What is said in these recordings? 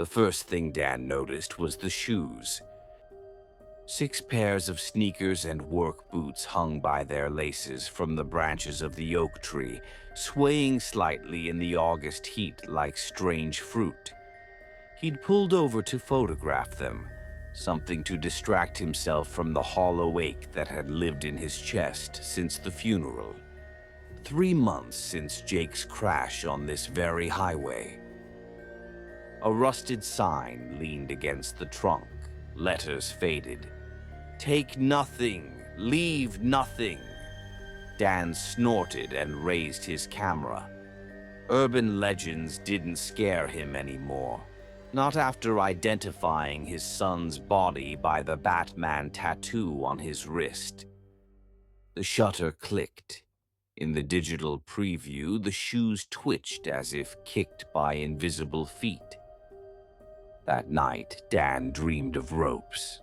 The first thing Dan noticed was the shoes. 6 pairs of sneakers and work boots hung by their laces from the branches of the oak tree, swaying slightly in the August heat like strange fruit. He'd pulled over to photograph them, something to distract himself from the hollow ache that had lived in his chest since the funeral. 3 months since Jake's crash on this very highway. A rusted sign leaned against the trunk, letters faded. "Take nothing, leave nothing." Dan snorted and raised his camera. Urban legends didn't scare him anymore, not after identifying his son's body by the Batman tattoo on his wrist. The shutter clicked. In the digital preview, the shoes twitched as if kicked by invisible feet. That night, Dan dreamed of ropes.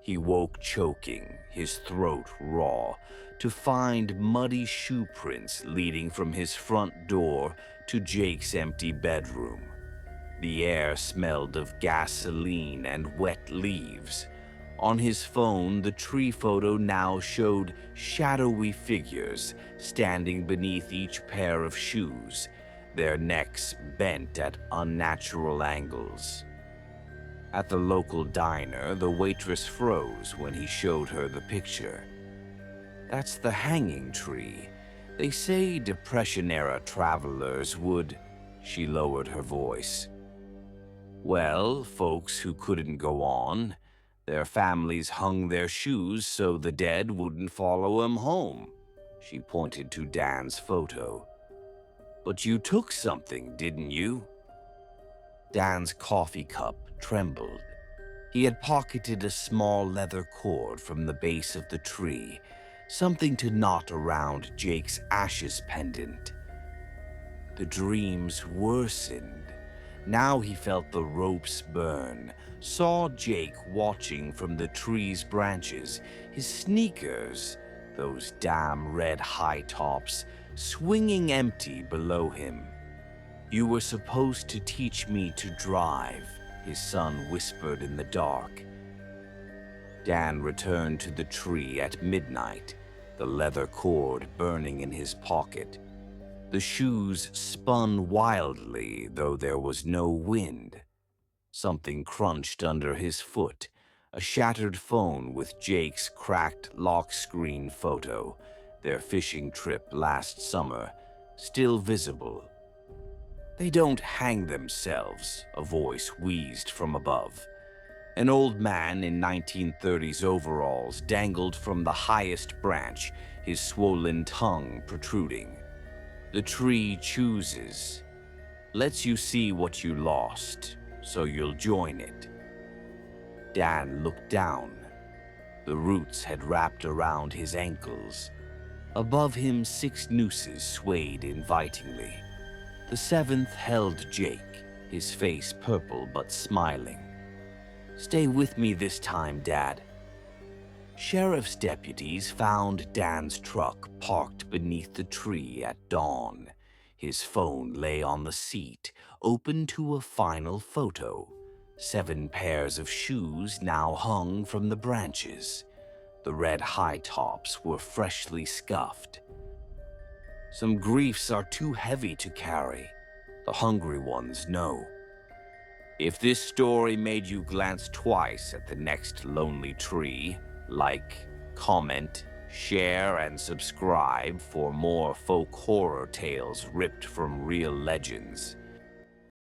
He woke choking, his throat raw, to find muddy shoe prints leading from his front door to Jake's empty bedroom. The air smelled of gasoline and wet leaves. On his phone, the tree photo now showed shadowy figures standing beneath each pair of shoes, their necks bent at unnatural angles. At the local diner, the waitress froze when he showed her the picture. "That's the hanging tree. They say Depression-era travelers would..." She lowered her voice. "Well, folks who couldn't go on. Their families hung their shoes so the dead wouldn't follow 'em home." She pointed to Dan's photo. "But you took something, didn't you?" Dan's coffee cup trembled. He had pocketed a small leather cord from the base of the tree, something to knot around Jake's ashes pendant. The dreams worsened. Now he felt the ropes burn, saw Jake watching from the tree's branches, his sneakers, those damn red high tops, swinging empty below him. "You were supposed to teach me to drive," his son whispered in the dark. Dan returned to the tree at midnight, the leather cord burning in his pocket. The shoes spun wildly, though there was no wind. Something crunched under his foot, a shattered phone with Jake's cracked lock screen photo, their fishing trip last summer, still visible. "They don't hang themselves," a voice wheezed from above. An old man in 1930s overalls dangled from the highest branch, his swollen tongue protruding. "The tree chooses, lets you see what you lost, so you'll join it." Dan looked down. The roots had wrapped around his ankles. Above him, 6 nooses swayed invitingly. The 7th held Jake, his face purple but smiling. "Stay with me this time, Dad." Sheriff's deputies found Dan's truck parked beneath the tree at dawn. His phone lay on the seat, open to a final photo. 7 pairs of shoes now hung from the branches. The red high tops were freshly scuffed. "Some griefs are too heavy to carry. The hungry ones know." If this story made you glance twice at the next lonely tree, like, comment, share, and subscribe for more folk horror tales ripped from real legends.